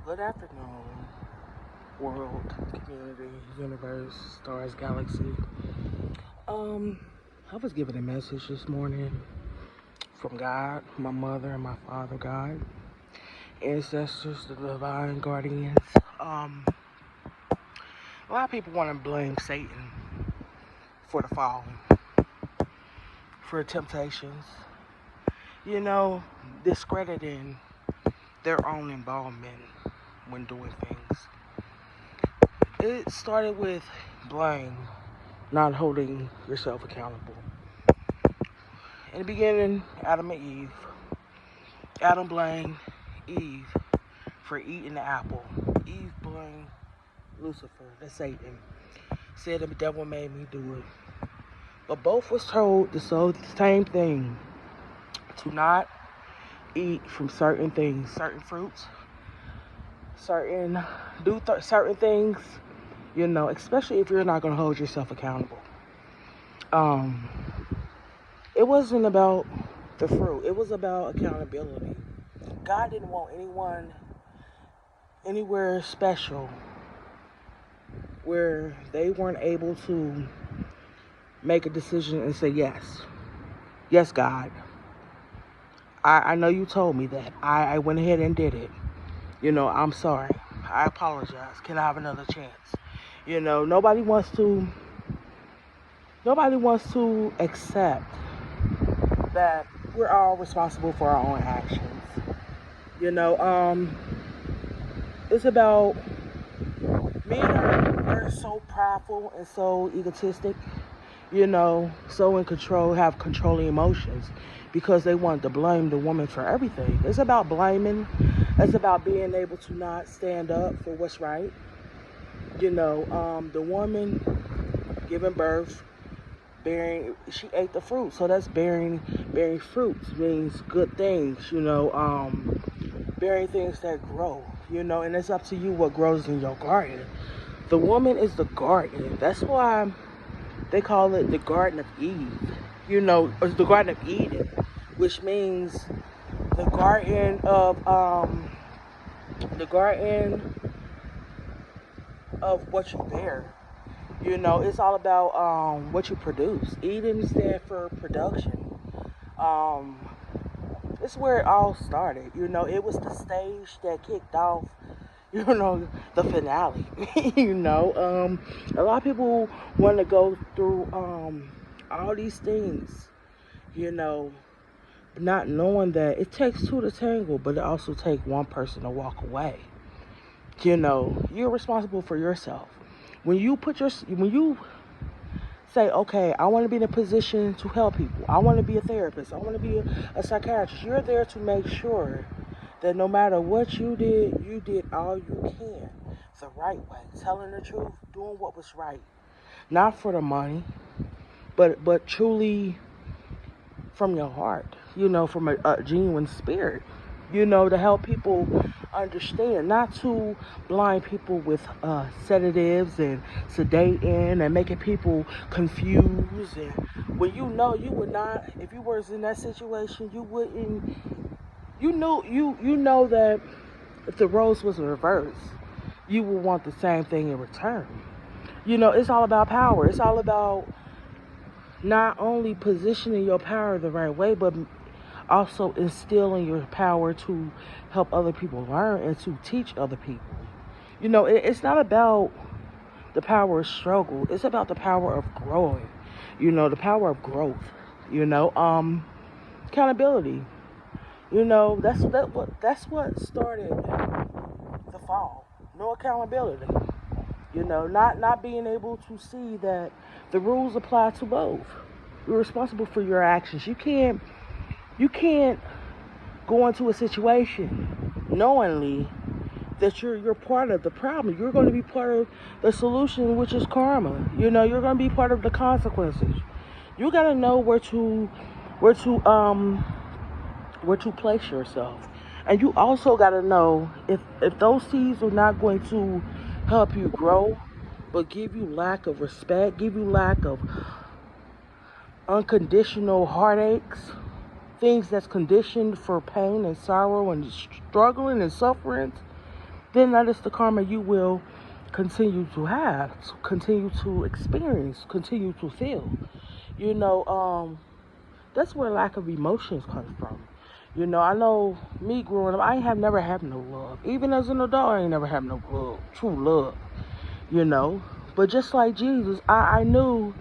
Good afternoon, world, community, universe, stars, galaxy. Um, I was given a message this morning from God, my mother and my father, God, ancestors, the divine guardians. Um, a lot of people want to blame Satan for the fall, for temptations. You know, discrediting their own involvement when doing things. It started with blame, not holding yourself accountable. In the beginning, Adam and Eve. Adam blamed Eve for eating the apple. Eve blamed Lucifer, the Satan. Said the devil made me do it. But both was told the same thing. To not eat from certain things, certain fruits, certain things, especially if you're not going to hold yourself accountable. Um, it wasn't about the fruit. It was about accountability. God didn't want anyone anywhere special where they weren't able to make a decision and say yes. Yes, God. I know you told me that. I went ahead and did it. I'm sorry. I apologize. Can I have another chance? Nobody wants to accept that we're all responsible for our own actions. You know, it's about men are so prideful and so egotistic, so in control, have controlling emotions because they want to blame the woman for everything. It's about blaming. It's about being able to not stand up for what's right. The woman giving birth, she ate the fruit. So that's bearing fruits means good things, bearing things that grow, and it's up to you what grows in your garden. The woman is the garden. That's why they call it the Garden of Eve, or the Garden of Eden, which means the garden of what you bear. It's all about what you produce. Eden stands for production. It's where it all started. It was the stage that kicked off, the finale. A lot of people want to go through all these things, not knowing that it takes two to tangle, but it also takes one person to walk away. You're responsible for yourself. When you say, okay, I want to be in a position to help people. I want to be a therapist. I want to be a psychiatrist. You're there to make sure that no matter what you did all you can the right way, telling the truth, doing what was right, not for the money, but truly from your heart, from a genuine spirit, to help people understand, not to blind people with sedatives and sedating and making people confused. And when you would not, if you was in that situation, you wouldn't, you know that if the roles was reversed, you would want the same thing in return. It's all about power. It's all about not only positioning your power the right way, but also instilling your power to help other people learn and to teach other people. It's not about the power of struggle. It's about the power of growing. The power of growth. Accountability. That's what started the fall. No accountability. Not being able to see that the rules apply to both. You're responsible for your actions. You can't go into a situation knowingly that you're part of the problem. You're going to be part of the solution, which is karma. You're going to be part of the consequences. You got to know where to place yourself. And you also got to know if those seeds are not going to help you grow, but give you lack of respect, give you lack of unconditional heartaches, things that's conditioned for pain and sorrow and struggling and suffering, then that is the karma you will continue to have, to continue to experience, continue to feel. You know, that's where lack of emotions comes from. You know, I know me growing up, I ain't have never had no love. Even as an adult, I ain't never had no love, true love, you know. But just like Jesus, I knew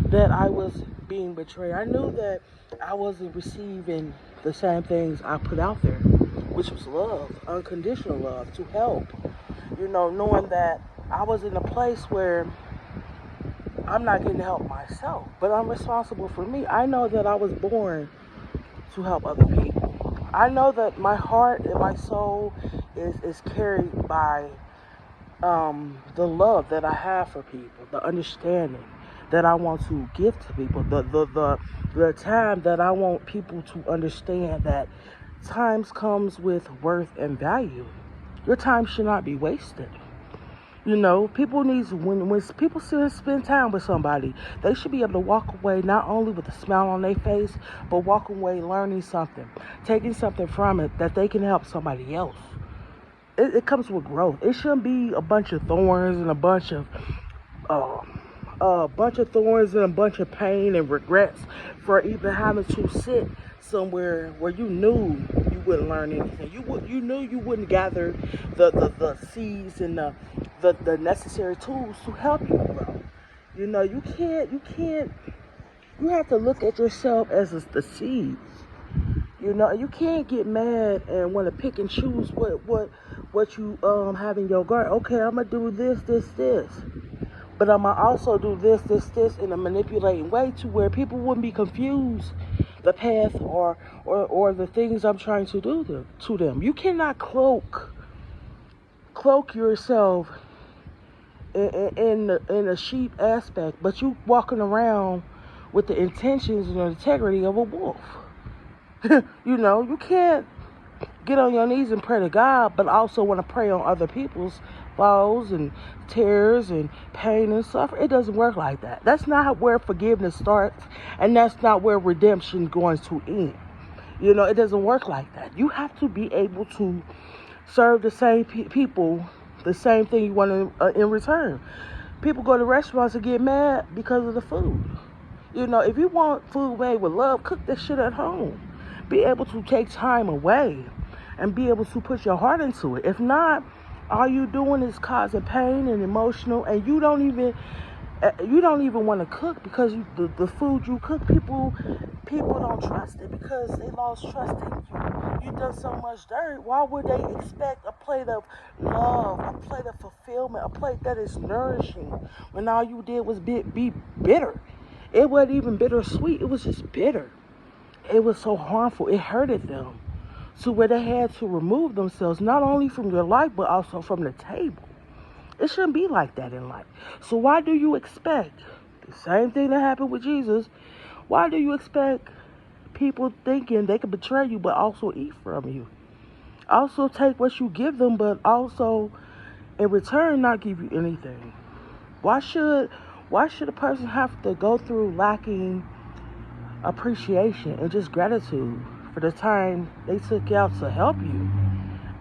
that I was being betrayed. I knew that I wasn't receiving the same things I put out there, which was love, unconditional love, to help. You know, knowing that I was in a place where I'm not getting help myself, but I'm responsible for me. I know that I was born to help other people. I know that my heart and my soul is carried by the love that I have for people, the understanding that I want to give to people, the time that I want people to understand that times comes with worth and value. Your time should not be wasted. You know, people needs when people spend time with somebody, they should be able to walk away not only with a smile on their face, but walk away learning something, taking something from it that they can help somebody else. It comes with growth. It shouldn't be a bunch of thorns and uh, a bunch of thorns and a bunch of pain and regrets for even having to sit somewhere where you knew you wouldn't learn anything. You knew you wouldn't gather the seeds and the necessary tools to help you grow. You know, you have to look at yourself as the seeds. You know, you can't get mad and want to pick and choose what you have in your garden. Okay, I'm gonna do this. But I'm gonna also do this in a manipulating way to where people wouldn't be confused the path or the things I'm trying to do to them. You cannot cloak yourself in a sheep aspect, but you walking around with the intentions and the integrity of a wolf. You know, you can't get on your knees and pray to God, but also want to prey on other people's falls and tears and pain and suffering. It doesn't work like that. That's not where forgiveness starts, and that's not where redemption is going to end. You know, it doesn't work like that. You have to be able to serve the same people, the same thing you want in return. People go to restaurants and get mad because of the food. You know, if you want food made with love, cook that shit at home. Be able to take time away and be able to put your heart into it. If not, all you doing is causing pain and emotional, and you don't even want to cook because the food you cook, people don't trust it because they lost trust in you. You done so much dirt. Why would they expect a plate of love, a plate of fulfillment, a plate that is nourishing when all you did was be bitter? It wasn't even bittersweet. It was just bitter. It was so harmful. It hurted them to where they had to remove themselves not only from your life but also from the table. It shouldn't be like that in life. So why do you expect the same thing that happened with Jesus? Why do you expect people thinking they can betray you but also eat from you? Also take what you give them but also in return not give you anything. Why should a person have to go through lacking appreciation and just gratitude for the time they took out to help you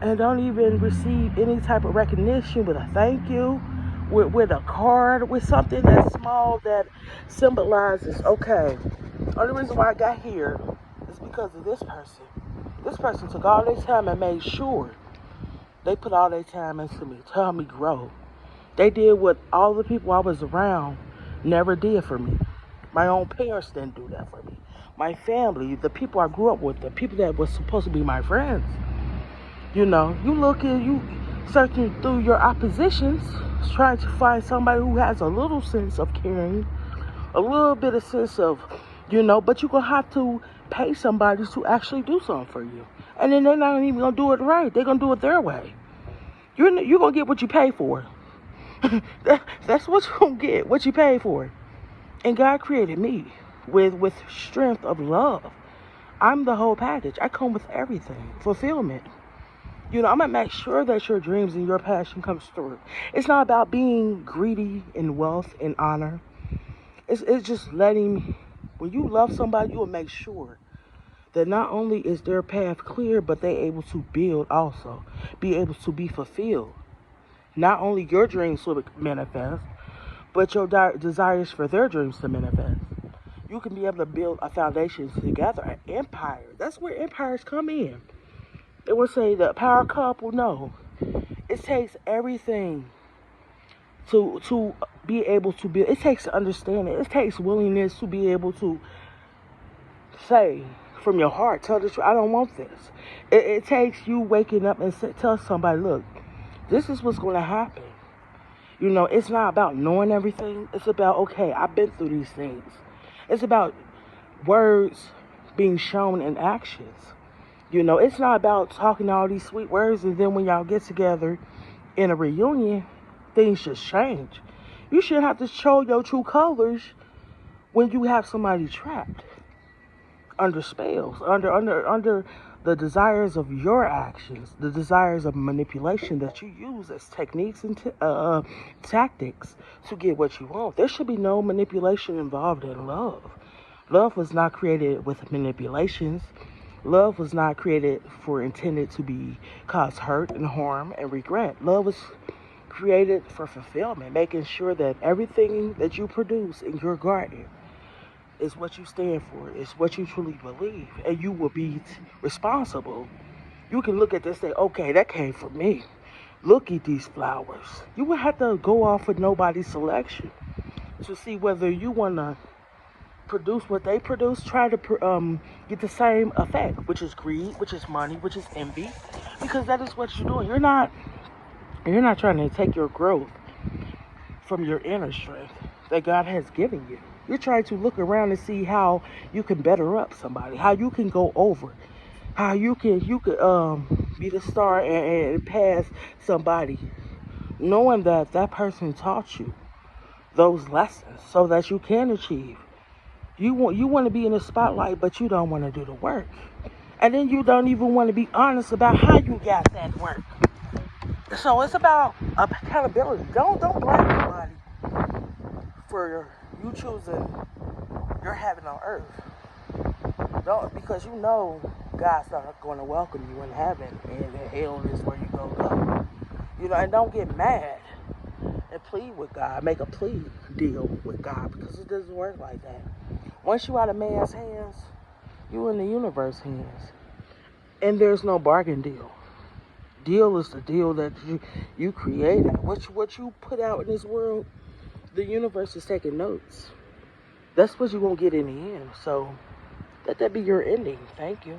and don't even receive any type of recognition with a thank you, with a card, with something that's small that symbolizes, okay, only reason why I got here is because of this person. This person took all their time and made sure they put all their time into me to help me grow. They did what all the people I was around never did for me. My own parents didn't do that for me. My family, the people I grew up with, the people that were supposed to be my friends. You know, you searching through your oppositions, trying to find somebody who has a little sense of caring, a little bit of sense of, you know, but you're going to have to pay somebody to actually do something for you. And then they're not even going to do it right. They're going to do it their way. You're going to get what you pay for. That's what you're going to get, what you pay for. And God created me with strength of love. I'm the whole package. I come with everything. Fulfillment. You know, I'm going to make sure that your dreams and your passion comes through. It's not about being greedy in wealth and honor. It's just when you love somebody, you will make sure that not only is their path clear, but they able to build also, be able to be fulfilled. Not only your dreams will manifest, but your desires for their dreams to manifest. You can be able to build a foundation together, an empire. That's where empires come in. They will say the power couple. No, it takes everything to be able to build. It takes understanding. It takes willingness to be able to say from your heart, tell the truth, I don't want this. It takes you waking up and tell somebody, look, this is what's going to happen. You know, it's not about knowing everything. It's about, okay, I've been through these things. It's about words being shown in actions. You know, it's not about talking all these sweet words and then when y'all get together in a reunion, things just change. You shouldn't have to show your true colors when you have somebody trapped under spells, under the desires of your actions, the desires of manipulation that you use as techniques and tactics to get what you want. There should be no manipulation involved in love. Love was not created with manipulations. Love was not created for intended to be cause hurt and harm and regret. Love was created for fulfillment, making sure that everything that you produce in your garden is what you stand for, is what you truly believe, and you will be responsible. You can look at this and say, okay, that came from me. Look at these flowers. You would have to go off with nobody's selection to see whether you want to produce what they produce, try to get the same effect, which is greed, which is money, which is envy, because that is what you're doing. You're not trying to take your growth from your inner strength that God has given you. You're trying to look around and see how you can better up somebody, how you can go over, how you could be the star and pass somebody, knowing that that person taught you those lessons so that you can achieve. You want to be in the spotlight, but you don't want to do the work, and then you don't even want to be honest about how you got that work. So it's about accountability. Don't blame nobody for you choosing your heaven on earth. Don't, because you know God's not going to welcome you in heaven, and hell is where you go. You know, and don't get mad and plead with God. Make a plea deal with God, because it doesn't work like that. Once you out of man's hands, you in the universe's hands, and there's no bargain deal. Deal is the deal that you created. What you put out in this world, the universe is taking notes. That's what you're going to get in the end. So let that be your ending. Thank you.